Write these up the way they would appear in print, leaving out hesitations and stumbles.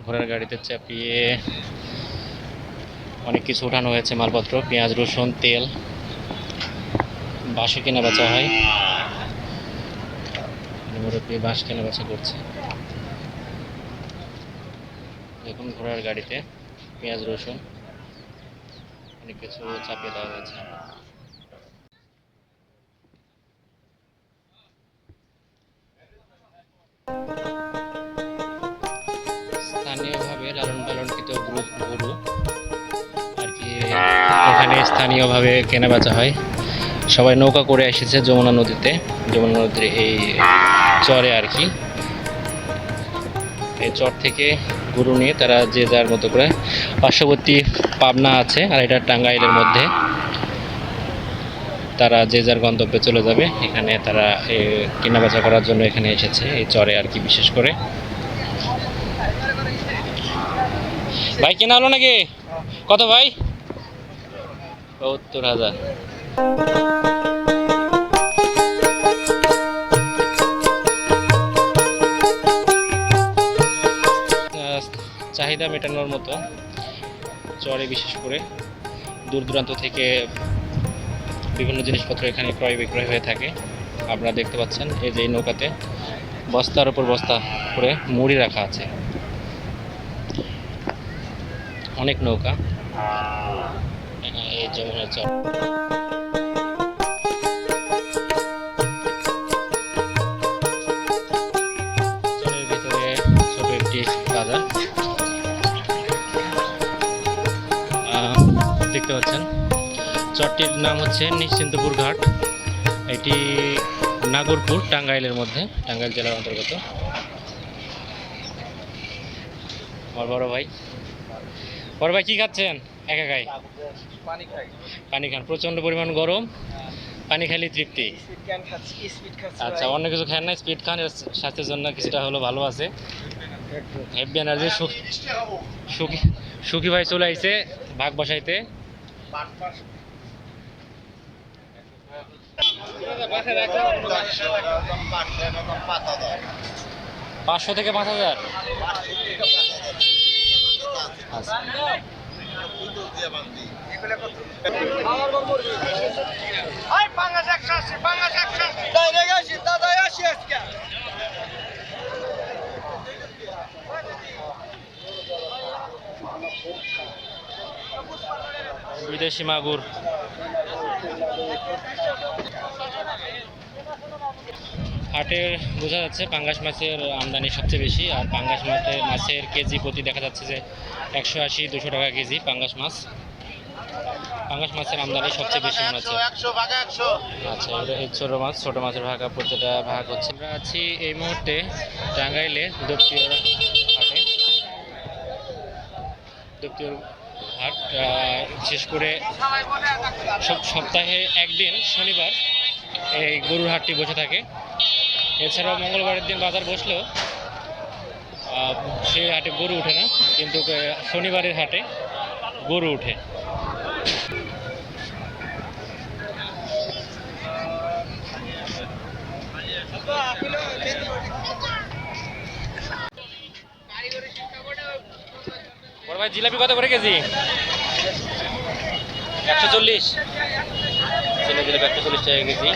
ঘোড়ার গাড়িতে চাপিয়ে অনেক কিছু উঠানো হয়েছে, মালপত্র, পেঁয়াজ, রসুন, তেল, বাঁশও কেনা বেচা হয়। মুরব্বী বাঁশ কেনা বেচা করছে। দেখুন ঘোড়ার গাড়িতে পেঁয়াজ, রসুন অনেক কিছু চাপিয়ে দেওয়া হয়েছে। স্থানীয়ভাবে লালন পালনকৃত গরু আর কি এখানে স্থানীয়ভাবে কেনা বেচা হয়। সবাই নৌকা করে এসেছে যমুনা নদীতে, যমুনা নদীর এই চরে আর কি। এই চর থেকে গরু নিয়ে তারা যে যার মতো করে, পার্শ্ববর্তী পাবনা আছে আর এটা টাঙ্গাইলের মধ্যে, তারা যে যার গন্তব্যে চলে যাবে। এখানে তারা কেনাবেচা করার জন্য এখানে এসেছে এই চরে আর কি। বিশেষ করে ভাই কেনা হলো নাকি? কত ভাই? ৭০,০০০। চাহিদা মেটানোর মতো চরে বিশেষ করে দূর দূরান্ত থেকে বিভিন্ন জিনিসপত্র এখানে ক্রয় বিক্রয় হয়ে থাকে। আপনারা দেখতে পাচ্ছেন এই যে নৌকাতে বস্তার উপর বস্তা করে মুড়ি রাখা আছে। অনেক নৌকা এই যমুনা চর। চরের ভিতরে ছোট একটি বাজার দেখতে পাচ্ছেন। চরটির নাম হচ্ছে নিশ্চিন্তপুর ঘাট। এটি নাগরপুর, টাঙ্গাইলের মধ্যে, টাঙ্গাইল জেলার অন্তর্গত। আমার বড় ভাই কি খাচ্ছেন? একা খাই? পানি খান। প্রচন্ড পরিমাণ গরম, পানি খাইলে তৃপ্তি। আচ্ছা, অন্য কিছু খান না? স্পিড খান, স্বাস্থ্যের জন্য কিছুটা হলো ভালো আছে। Heavy energy. সুখী ভাই চলে আইছে ভাগ বসাইতে। 500 থেকে 5,000। আচ্ছা, বিদেশি মাগুর। হাটে বোঝা যাচ্ছে পাঙ্গাস মাছের আমদানি সবচেয়ে বেশি। আর পাঙ্গাস মাছের কেজি প্রতি দেখা যাচ্ছে যে 180-200 টাকা কেজি পাঙ্গাস মাছ। পাঙ্গাস মাছের আমদানি সবচেয়ে বেশি মনে হচ্ছে। আচ্ছা, এটা এই ছোট মাছের ভাগ, প্রতিটা ভাগ হচ্ছে। আমরা আছি এই মুহূর্তে টাঙ্গাইলে দপ্তর হাটে। দপ্তর হাট বিশেষ করে সপ্তাহে একদিন শনিবার এই গরুর হাটটি বসে থাকে। এছাড়াও মঙ্গলবারের দিন বাজার বসলেও সেই হাটে গরু উঠে না, কিন্তু শনিবারের হাটে গরু উঠে। বড় ভাই জিলাপি কত করে কেজি? 140। জিলাপি 140 টাকা কেজি।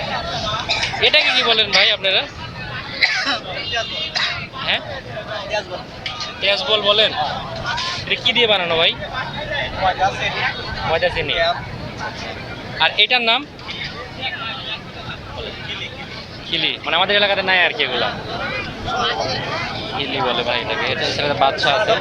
এটাকে কি বলেন ভাই আপনারা? হ্যাঁ, পেঁয়াজ বল বলেন। এটা কি দিয়ে বানানো ভাই? ময়দা, চিনি। আর এটার নাম খিলি, মানে আমাদের এলাকাতে নাই আর কি, এগুলা খিলি বলে ভাই এটাকে। এটা সেটা বাচ্চা আছে।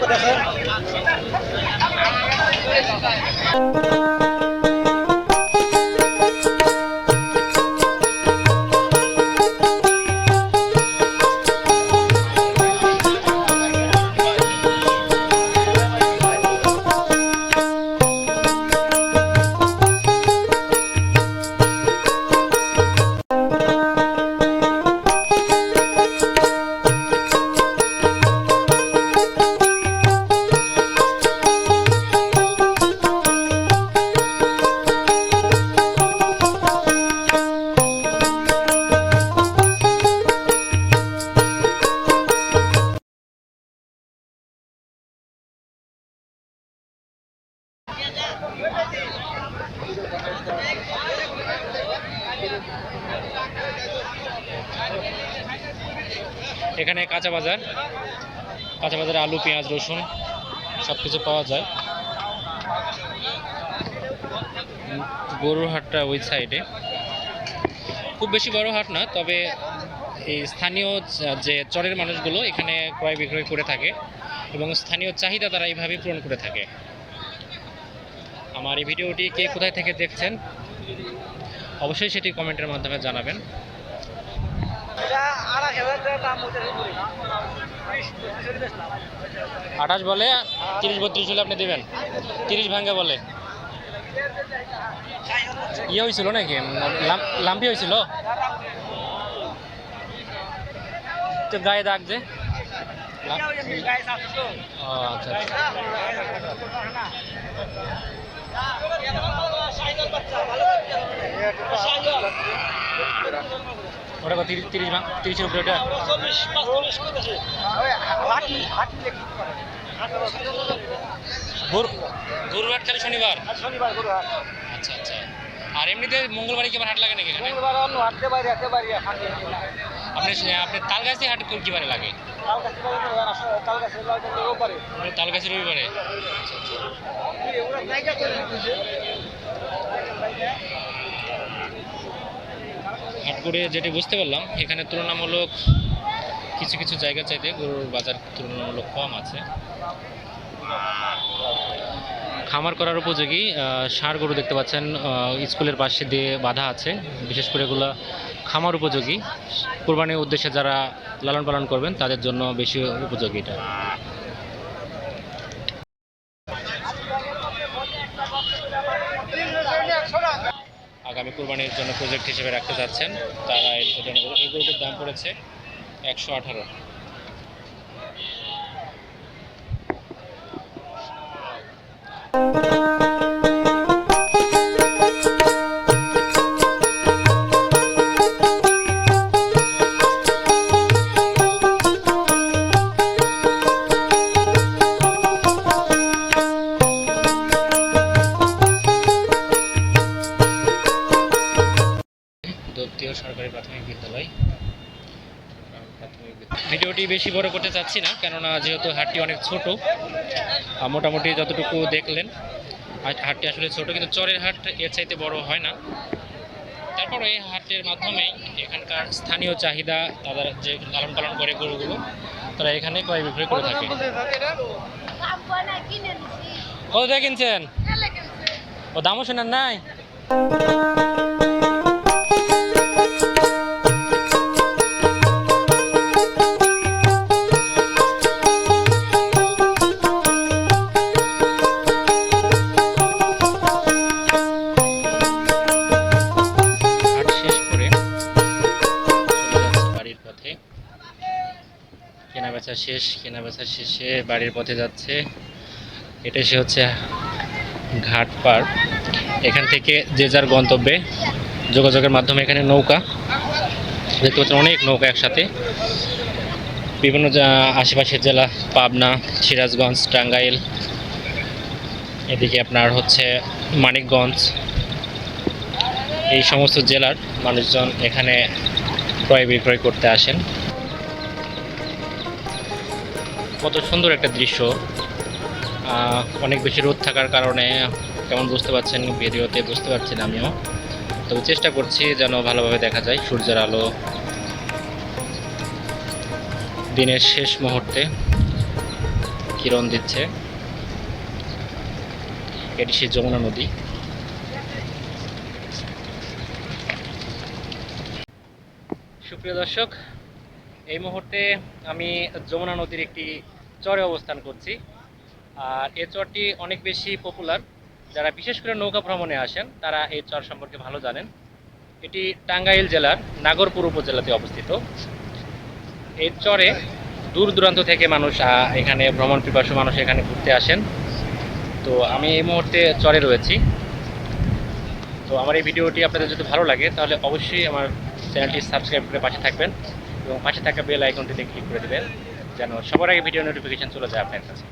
এখানে কাঁচা বাজারে আলু, পেঁয়াজ, রসুন সব কিছু পাওয়া যায়। গরুর হাটটা ওই সাইডে, খুব বেশি বড় হাট না, তবে এই স্থানীয় যে চরের মানুষগুলো এখানে ক্রয় বিক্রয় করে থাকে এবং স্থানীয় চাহিদা তারা এইভাবেই পূরণ করে থাকে। আমার এই ভিডিওটি কে কোথায় থেকে দেখছেন অবশ্যই সেটি কমেন্টের মাধ্যমে জানাবেন। 28 বলে 30-32 হলে আপনি দেবেন, 30 ভাঙ্গা বলে ইয়ে হয়েছিল নাকি, লাম্পি হয়েছিল তো গায়ে দাগ যে। ও আচ্ছা ওটা 30-30 উপরে ওটা। গরুহাট খালি শনিবার? আচ্ছা আচ্ছা। আর এমনিতে মঙ্গলবারে কি আবার হাট লাগে নাকি এখানে? আপনি তালগাছি হাট কি বারে লাগে? তালগাছি রবিবারে। হাট করে যেটি বুঝতে পারলাম এখানে তুলনামূলক কিছু কিছু জায়গা চাইতে গরুর বাজার তুলনামূলক কম আছে। খামার করার উপযোগী ষাঁড় গরু দেখতে পাচ্ছেন স্কুলের পাশে দিয়ে বাঁধা আছে, বিশেষ করে এগুলো খামার উপযোগী, কোরবানির উদ্দেশ্যে যারা লালন পালন করবেন তাদের জন্য বেশি উপযোগী এটা। আগামী কোরবানির জন্য প্রজেক্ট হিসেবে রাখতে যাচ্ছেন তারা এই গরুটির দাম পড়েছে 118। সরকারি প্রাথমিক বিদ্যালয়। ভিডিওটি বেশি বড় করতে চাচ্ছি না, কেননা যেহেতু হাটটি অনেক ছোট, মোটামুটি যতটুকু দেখলেন হাটটি আসলে ছোট, কিন্তু চরের হাট এর চাইতে বড় হয় না। তারপর এই হাটের মাধ্যমেই এখানকার স্থানীয় চাহিদা তারা যে লালন পালন করে গরুগুলো তারা এখানে ক্রয় বিক্রয় করে থাকে। কত টাকা কিনছেন? ও দামও শোনেন নাই? কেনাবেচা শেষে বাড়ির পথে যাচ্ছে। এটা সে হচ্ছে ঘাট পার। এখান থেকে যে যার গন্তব্যে যোগাযোগের মাধ্যমে এখানে নৌকা দেখতে পাচ্ছেন, অনেক নৌকা একসাথে, বিভিন্ন আশেপাশের জেলা পাবনা, সিরাজগঞ্জ, টাঙ্গাইল, এদিকে আপনার হচ্ছে মানিকগঞ্জ, এই সমস্ত জেলার মানুষজন এখানে ক্রয় বিক্রয় করতে আসেন। কত সুন্দর একটা দৃশ্য। অনেক বেশি রোদ থাকার কারণে কেমন বুঝতে পারছেন ভিডিওতে, বুঝতে পারছি না আমিও, তবে চেষ্টা করছি যেন ভালোভাবে দেখা যায়। সূর্যের আলো দিনের শেষ মুহূর্তে কিরণ দিচ্ছে। এটি সেই যমুনা নদী। সুপ্রিয় দর্শক, এই মুহূর্তে আমি যমুনা নদীর একটি চরে অবস্থান করছি। আর এই চরটি অনেক বেশি পপুলার, যারা বিশেষ করে নৌকা ভ্রমণে আসেন তারা এই চর সম্পর্কে ভালো জানেন। এটি টাঙ্গাইল জেলার নাগরপুর উপজেলাতে অবস্থিত। এই চরে দূর দূরান্ত থেকে মানুষ এখানে ভ্রমণ পিপাসু মানুষ এখানে ঘুরতে আসেন। তো আমি এই মুহূর্তে চরে রয়েছি। তো আমার এই ভিডিওটি আপনাদের যদি ভালো লাগে তাহলে অবশ্যই আমার চ্যানেলটি সাবস্ক্রাইব করে পাশে থাকবেন এবং পাশে থাকা বেল আইকনটিতে ক্লিক করে দেবেন যেন সবার আগে ভিডিও নোটিফিকেশন চলে যায় আপনার কাছে।